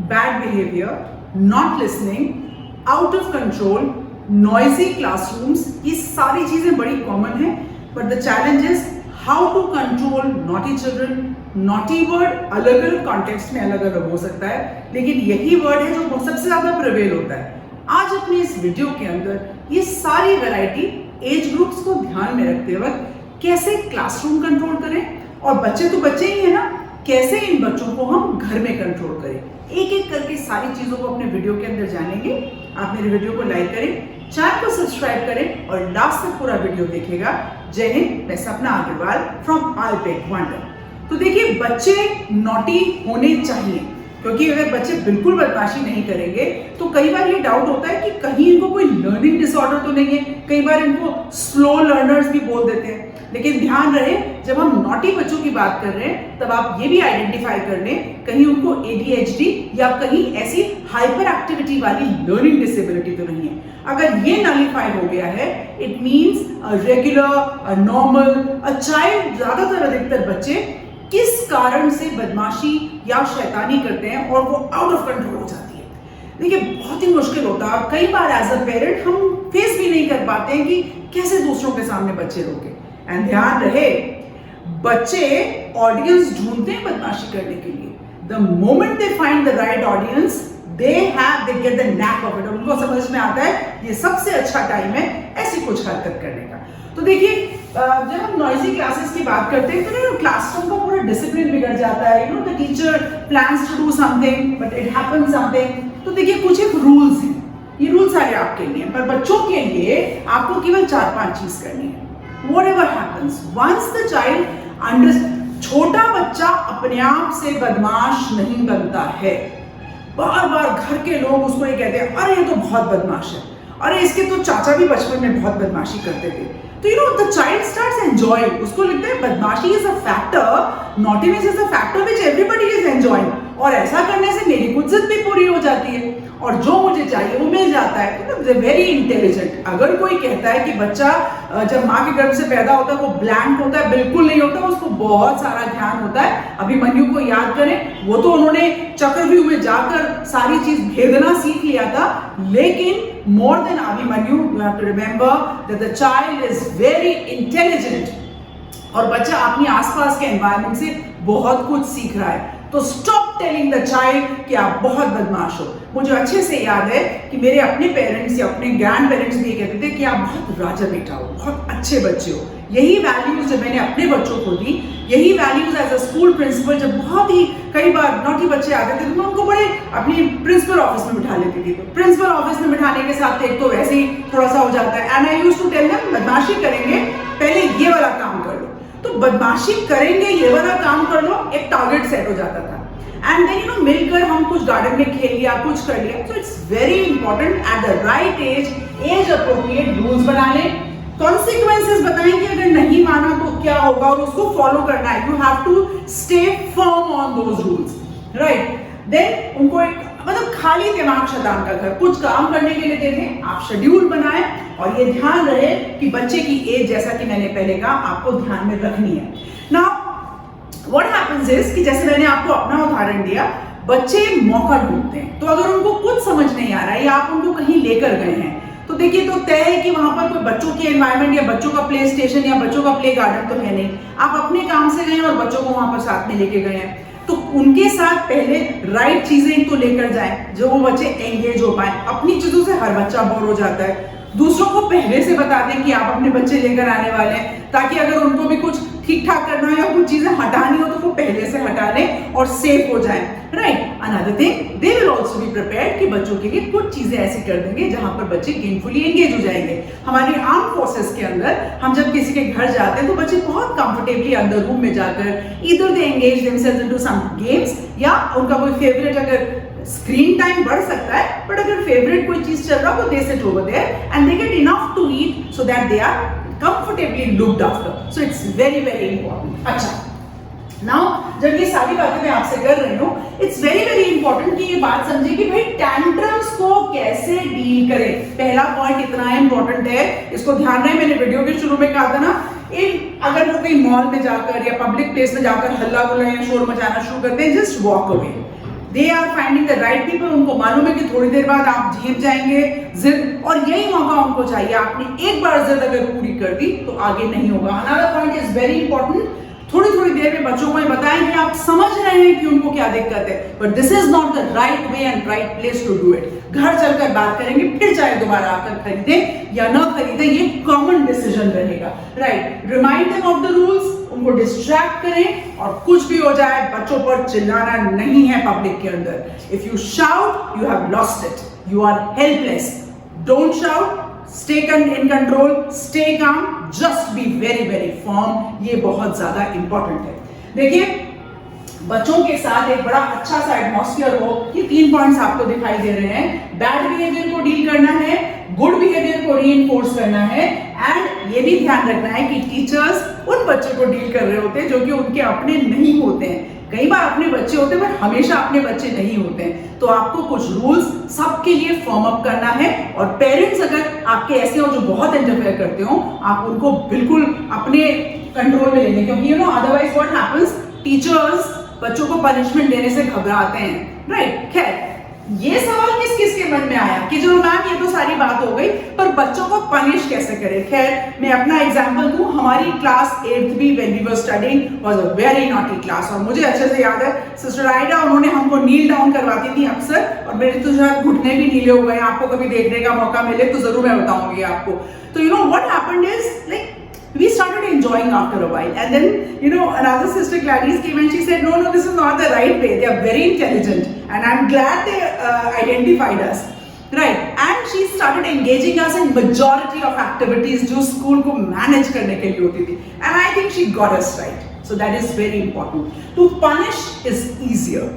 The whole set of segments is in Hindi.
bad behavior, not listening, out of control, noisy classrooms, ये सारी चीजें बड़ी कॉमन है. But the challenge is how to control naughty children. Naughty word अलग अलग कॉन्टेक्स्ट में अलग अलग हो सकता है, लेकिन यही वर्ड है जो सबसे ज्यादा प्रिवेल होता है. आज अपने इस वीडियो के अंदर ये सारी वैरायटी एज ग्रुप्स को ध्यान में रखते वक्त कैसे क्लासरूम कंट्रोल करें, और बच्चे तो बच्चे ही है ना, कैसे इन बच्चों को हम घर में कंट्रोल करें. एक एक करके सारी चीजों को अपने वीडियो के अंदर जानेंगे. आप मेरे वीडियो को लाइक करें, चैनल को सब्सक्राइब करें और लास्ट तक पूरा वीडियो देखिएगा. जय हिंद, मैं सपना अग्रवाल फ्रॉम iPad Wonder. तो देखिए, बच्चे नॉटी होने चाहिए, क्योंकि अगर बच्चे बिल्कुल बदमाशी नहीं करेंगे तो कई बार ये डाउट होता है कि कहीं इनको कोई लर्निंग डिसऑर्डर तो नहीं है. कई बार इनको स्लो लर्नर्स भी बोल देते हैं. लेकिन ध्यान रहे, जब हम नॉटी बच्चों की बात कर रहे हैं तब आप ये भी आइडेंटिफाई कर लें कहीं उनको ADHD या कहीं ऐसी हाइपर एक्टिविटी वाली लर्निंग डिसेबिलिटी तो नहीं है. अगर ये नलिफाई हो गया है, it means regular normal child. ज्यादातर अधिकतर बच्चे किस कारण से बदमाशी या शैतानी करते हैं और वो आउट ऑफ कंट्रोल हो जाती है. देखिए, बहुत ही मुश्किल होता है और कई बार एज अ पेरेंट हम फेस भी नहीं कर पाते हैं कि कैसे दूसरों के सामने बच्चे रोके. एंड ध्यान रहे, बच्चे ऑडियंस ढूंढते हैं बदमाशी करने के लिए. The moment they find the right audience, they get the NAAC of it. उनको समझ में आता है ये सबसे अच्छा टाइम है ऐसी कुछ हरकत करने का. तो देखिए, जब हम नॉइजी क्लासेस की बात करते हैं तो क्लासरूम का पूरा डिसिप्लिन बिगड़ जाता है. The teacher plans to do something but it happens something. तो देखिए, कुछ एक रूल्स हैं. ये रूल्स सारे आपके लिए, पर बच्चों के लिए आपको केवल 4-5 चीज करनी है. Whatever happens, once the child understands, छोटा बच्चा अपने आप से बदमाश नहीं बनता है. बार बार घर के लोग उसको ये कहते हैं, अरे ये तो बहुत बदमाश है, अरे इसके तो चाचा भी बचपन में बहुत बदमाशी करते थे. तो the child starts enjoying. उसको लगता है बदमाशी is a factor, naughtiness is a factor which everybody is enjoying. और ऐसा करने से मेरी कुछ जिद भी पूरी हो जाती है और जो मुझे चाहिए वो मिल जाता है. तो वेरी इंटेलिजेंट. अगर कोई कहता है कि बच्चा जब माँ के गर्भ से पैदा होता है वो ब्लैंक होता है, बिल्कुल नहीं होता. उसको बहुत सारा ध्यान होता है. अभिमन्यु को याद करें, वो तो उन्होंने चक्रव्यूह में जाकर सारी चीज भेदना सीख लिया था. लेकिन more than Abhimanyu, you have to remember that the child is very intelligent. और बच्चा अपनी आसपास के एनवायरनमेंट से बहुत कुछ सीख रहा है. तो स्टॉप टेलिंग द चाइल्ड कि आप बहुत बदमाश हो. मुझे अच्छे से याद है कि मेरे अपने पेरेंट्स या अपने ग्रैंड पेरेंट्स भी ये कहते थे कि आप बहुत राजा बेटा हो, बहुत अच्छे बच्चे हो. यही वैल्यूज जब मैंने अपने बच्चों को दी, यही values as a school principal, जब बहुत ही कई बार नॉटी बच्चे आते थे तो मैं उनको बड़े अपनी प्रिंसिपल ऑफिस में बिठा लेती थी. तो प्रिंसिपल ऑफिस में बिठाने के साथ एक तो वैसे ही थोड़ा सा हो जाता है. And I used to tell them, बदमाशी करेंगे पहले ये वाला काम कर लो. तो बदमाशी करेंगे ये वाला काम कर लो, एक टारगेट सेट हो जाता था. एंड देन मिलकर हम कुछ गार्डन में खेल लिया, कुछ कर लिया. So it's very important at the right age appropriate rules बना लें. कॉन्सिक्वेंसेस बताएं कि अगर नहीं माना तो क्या होगा और उसको फॉलो करना है. You have to stay firm on those rules, right. Then उनको एक खाली दिमाग शैतान का घर, कुछ काम करने के लिए दे दें. आप शेड्यूल बनाएं और ये ध्यान रहे कि बच्चे की एज, जैसा कि मैंने पहले कहा, आपको ध्यान में रखनी है. नाउ व्हाट हैपेंस इज कि जैसे मैंने आपको अपना उदाहरण दिया, बच्चे मौका ढूंढते हैं. तो अगर उनको कुछ समझ नहीं आ रहा है या आप उनको कहीं लेकर गए हैं, तो देखिए, तो तय है कि वहां पर कोई बच्चों की एनवायरनमेंट या बच्चों का प्ले स्टेशन या बच्चों का प्ले गार्डन तो है नहीं. आप अपने काम से गए और बच्चों को वहां पर साथ में लेके गए हैं. तो उनके साथ पहले राइट चीजें तो लेकर जाएं जो वो बच्चे एंगेज हो पाए. अपनी चीजों से हर बच्चा बोर हो जाता है. दूसरों को पहले से बता दें कि आप अपने बच्चे लेकर आने वाले हैं, ताकि अगर उनको भी कुछ ठीक ठाक करना है या कुछ चीजें हटानी हो तो वो पहले से हटा लें और सेफ हो जाएं. Right. Another thing, they will also be prepared कि बच्चों के लिए कुछ चीजें ऐसी कर देंगे जहां पर बच्चे गेमफुली एंगेज हो जाएंगे. हमारी आर्म फोर्सेस के अंदर हम जब किसी के घर जाते हैं तो बच्चे बहुत कंफर्टेबली अंदर रूम में जाकर इधर they engage themselves into some games, या उनका कोई फेवरेट, अगर स्क्रीन टाइम बढ़ सकता है बट अगर फेवरेट कोई चीज चल रहा हो, they sit over there and they get enough to eat so that they are comfortably looked after. So it's very very important. अच्छा, नाउ जब ये सारी बातें मैं आपसे कर रही हूँ, इट्स वेरी वेरी इंपॉर्टेंट कि ये बात समझे कि भाई टैंट्रम्स को कैसे डील करें. पहला पॉइंट इतना इंपॉर्टेंट है, इसको ध्यान रहे. मैंने वीडियो के शुरू में कहा था ना, अगर वो कहीं मॉल में जाकर या पब्लिक प्लेस में जाकर हल्ला गुल्ला या शोर मचाना शुरू करते हैं, just walk away. They are finding the right people, उनको मालूम है कि थोड़ी देर बाद आप झेप जाएंगे जिद, और यही मौका उनको चाहिए। आपने एक बार जिद अगर पूरी कर दी तो आगे नहीं होगा। Another point is very important, थोड़ी थोड़ी देर में बच्चों को बताएं कि आप समझ रहे हैं कि उनको क्या दिक्कत है, but this is not the right way and right place to do it. घर चलकर बात करेंगे, फिर चाहे दोबारा आकर खरीदें या ना खरीदें, ये कॉमन डिसीजन रहेगा, right. Remind them of the rules, उनको डिस्ट्रैक्ट करें, और कुछ भी हो जाए बच्चों पर चिल्लाना नहीं है पब्लिक के अंदर। If you shout you have lost it, you are helpless. Don't shout, stay in control, stay calm, just be very very firm, ये बहुत ज्यादा इंपॉर्टेंट है। देखिए, बच्चों के साथ एक बड़ा अच्छा सा एटमॉस्फेयर हो, ये 3 पॉइंट्स आपको दिखाई दे रहे हैं। बैड बिहेवियर को डील करना है, गुड बिहेवियर को रीइंफोर्स करना है, एंड ये भी ध्यान रखना है कि टीचर्स उन बच्चों को डील कर रहे होते हैं जो कि उनके अपने नहीं होते हैं। कई बार अपने बच्चे होते हैं पर हमेशा अपने बच्चे नहीं होते हैं, तो आपको कुछ रूल्स सबके लिए फॉर्म अप करना है। और पेरेंट्स अगर आपके ऐसे हो जो बहुत इंटरफेयर करते हो, आप उनको बिल्कुल अपने कंट्रोल में ले लें, क्योंकि you know otherwise what happens, teachers बच्चों को पनिशमेंट देने से घबराते हैं, राइट। खैर, ये सवाल किस किस के मन में आया कि जो मैम ये तो सारी बात हो गई, पर बच्चों को पनिश कैसे करें। खैर, मैं अपना एग्जांपल दूं, हमारी क्लास 8th भी when we were studying was a very naughty class, और मुझे अच्छे से याद है सिस्टर आइडा, उन्होंने हमको नील डाउन करवाती थी अक्सर, और मेरे तो शायद घुटने भी नीले हो गए। आपको कभी देखने का मौका मिले तो जरूर मैं बताऊंगी आपको। तो you know what happened is, like we started enjoying after a while, and then you know another sister Gladys came and she said no, this is not the right way, they are very intelligent, and I'm glad they identified us, right, and she started engaging us in majority of activities जो school को manage करने के लिए होती थी, and I think she got us right. So that is very important. To punish is easier,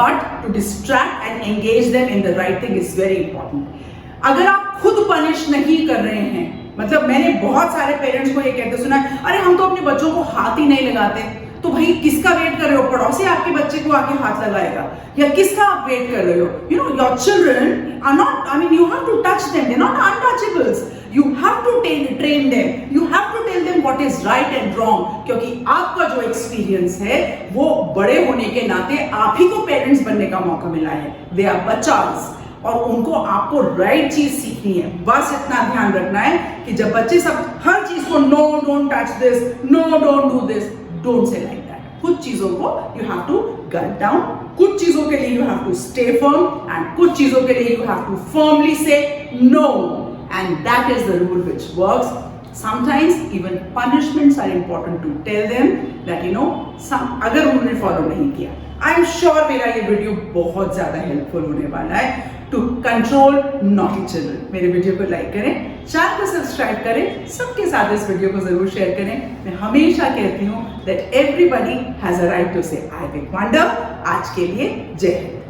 but to distract and engage them in the right thing is very important. अगर आप खुद punish नहीं कर रहे हैं, मतलब मैंने बहुत सारे पेरेंट्स को ये कहते सुना है, अरे हम तो अपने बच्चों को हाथ ही नहीं लगाते, तो भाई किसका वेट कर रहे हो? पड़ोसी आपके बच्चे को आके हाथ लगाएगा, या किसका आप वेट कर रहे हो? You know your children are not, I mean you have to touch them, they are not untouchables, you have to train them, you have to tell them what is right and wrong, क्योंकि आपका जो एक्सपीरियंस है वो बड़े होने के नाते आप ही को पेरेंट्स बनने का मौका मिला है। दे आर बच्चास, और उनको आपको राइट चीज सीखनी है। बस इतना ध्यान रखना है कि जब बच्चे सब हर चीज को no don't touch this, no don't do this, don't say like that. कुछ चीजों को you have to gut down, कुछ चीजों के लिए you have to stay firm, and कुछ चीजों के लिए you have to firmly say no, and that is the rule which works. Sometimes even punishments are important to tell them that you know अगर उन्होंने फॉलो नहीं किया। आई एम श्योर मेरा ये वीडियो बहुत ज्यादा हेल्पफुल होने वाला है टू कंट्रोल नॉटी चिल्ड्रन। मेरे वीडियो को लाइक करें, चैनल को सब्सक्राइब करें, सबके साथ इस वीडियो को जरूर शेयर करें। मैं हमेशा कहती हूँ that everybody has a right to say I big wonder. आज के लिए जय हिंद।